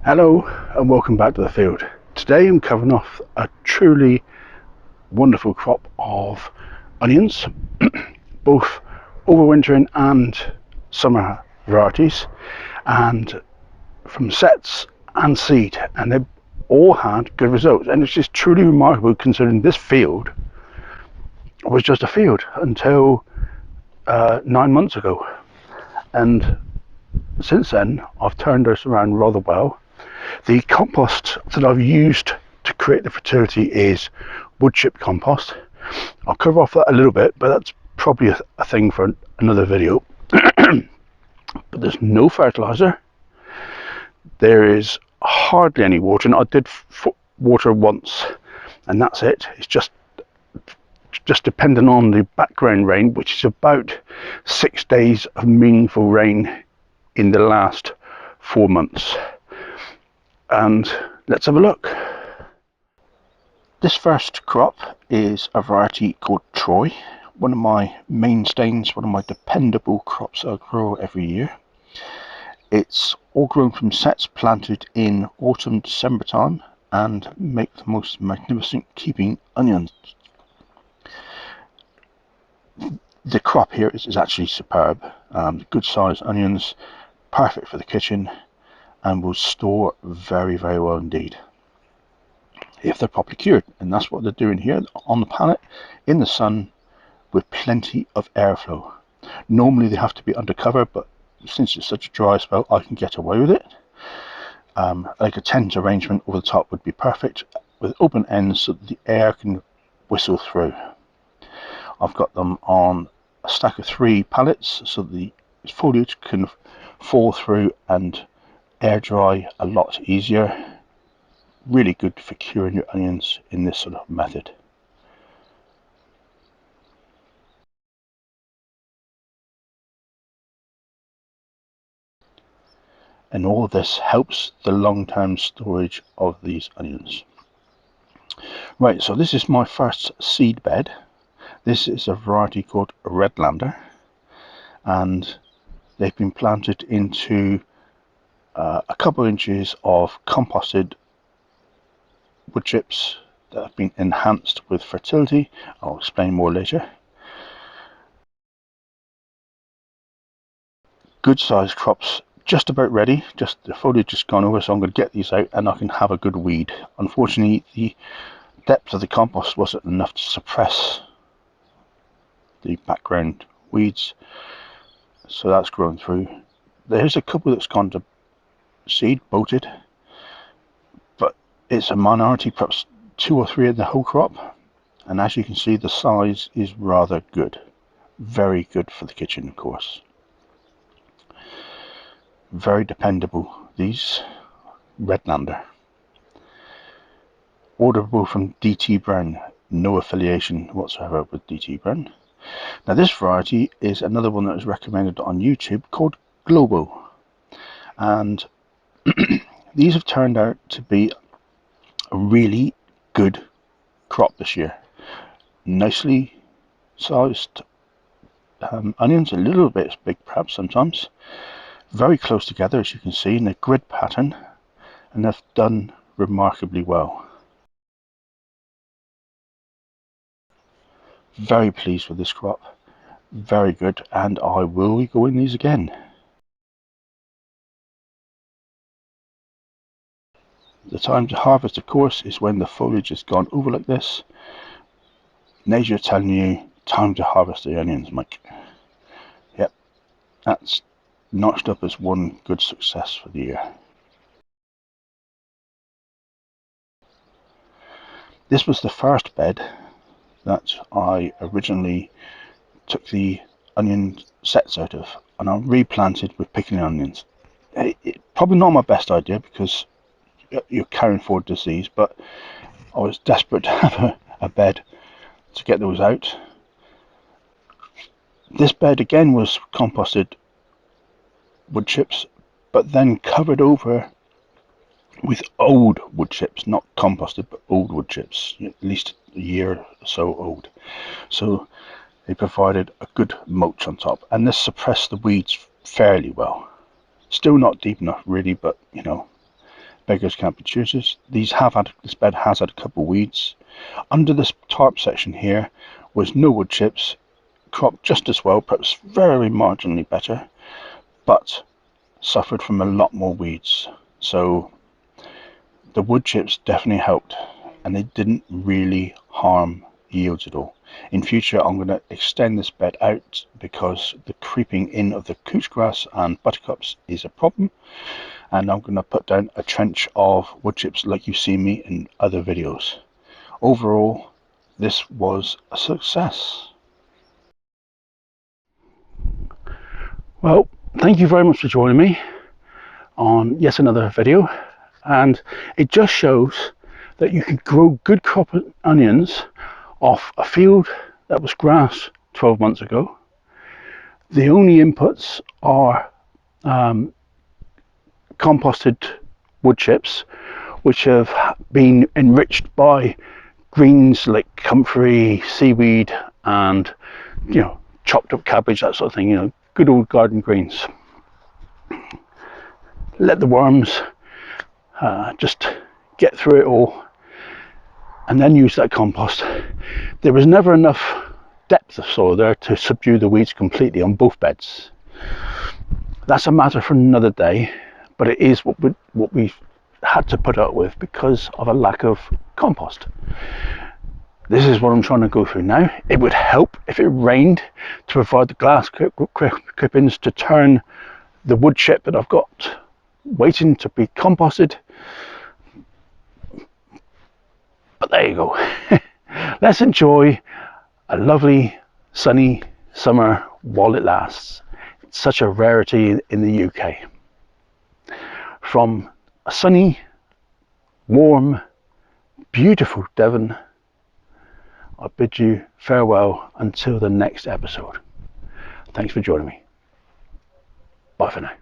Hello and welcome back to the field. Today I'm covering off a truly wonderful crop of onions, both overwintering and summer varieties, and from sets and seed, and they've all had good results. And it's just truly remarkable considering this field was just a field until 9 months ago, and since then I've turned this around rather well. The compost that I've used to create the fertility is woodchip compost. I'll cover off that a little bit, but that's probably a thing for another video. But there's no fertiliser. There is hardly any water, and I did water once, and that's it. It's just depending on the background rain, which is about 6 days of meaningful rain in the last 4 months. And let's have a look. This first crop is a variety called Troy, one of my mainstays, one of my dependable crops I grow every year. It's all grown from sets planted in autumn, December time, and make the most magnificent keeping onions. The crop here is actually superb. Good sized onions, perfect for the kitchen, and will store very, very well indeed if they're properly cured. And that's what they're doing here on the pallet in the sun with plenty of airflow. Normally they have to be undercover, but since it's such a dry spell, I can get away with it. Like a tent arrangement over the top would be perfect, with open ends so that the air can whistle through. I've got them on a stack of 3 pallets so the foliage can fall through and air dry a lot easier. Really good for curing your onions in this sort of method. And all of this helps the long-term storage of these onions. Right, so this is my first seed bed. This is a variety called Redlander, and they've been planted into a couple of inches of composted wood chips that have been enhanced with fertility. I'll explain more later. Good sized crops, just about ready, just the foliage has gone over, so I'm going to get these out and I can have a good weed. Unfortunately, the depth of the compost wasn't enough to suppress the background weeds, so that's grown through. There's a couple that's gone to seed, bolted, but it's a minority, perhaps 2 or 3 in the whole crop, and as you can see the size is rather good. Very good for the kitchen, of course. Very dependable, these Redlander. Orderable from DT Brown, no affiliation whatsoever with DT Brown. Now this variety is another one that is recommended on YouTube called Globo, and these have turned out to be a really good crop this year. Nicely sized onions, a little bit big perhaps sometimes, very close together as you can see in a grid pattern, and they've done remarkably well. Very pleased with this crop, very good, and I will be growing these again. The time to harvest, of course, is when the foliage has gone over like this. Nature telling you time to harvest the onions, Mike. Yep, that's notched up as one good success for the year. This was the first bed that I originally took the onion sets out of, and I replanted with pickling onions. Probably not my best idea because you're carrying forward disease, but I was desperate to have a bed to get those out. This bed again was composted wood chips, but then covered over with old wood chips, not composted, but old wood chips, at least a year or so old. So they provided a good mulch on top, and this suppressed the weeds fairly well. Still not deep enough really, but you know, beggars can't be choosers. This bed has had a couple of weeds. Under this tarp section here was no wood chips, cropped just as well, perhaps very marginally better, but suffered from a lot more weeds. So the wood chips definitely helped, and they didn't really harm yields at all. In future, I'm going to extend this bed out because the creeping in of the couch grass and buttercups is a problem, and I'm going to put down a trench of wood chips like you've seen me in other videos. Overall, this was a success. Well, thank you very much for joining me on yet another video, and it just shows that you can grow good crop onions off a field that was grass 12 months ago. The only inputs are composted wood chips, which have been enriched by greens like comfrey, seaweed, and chopped up cabbage, that sort of thing, good old garden greens. Let the worms just get through it all, and then use that compost. There was never enough depth of soil there to subdue the weeds completely on both beds. That's a matter for another day, but it is what we had to put up with because of a lack of compost. This is what I'm trying to go through now. It would help if it rained to provide the glass clippings to turn the wood chip that I've got waiting to be composted. But there you go. Let's enjoy a lovely sunny summer while it lasts. It's such a rarity in the UK. From a sunny, warm, beautiful Devon, I bid you farewell until the next episode. Thanks for joining me. Bye for now.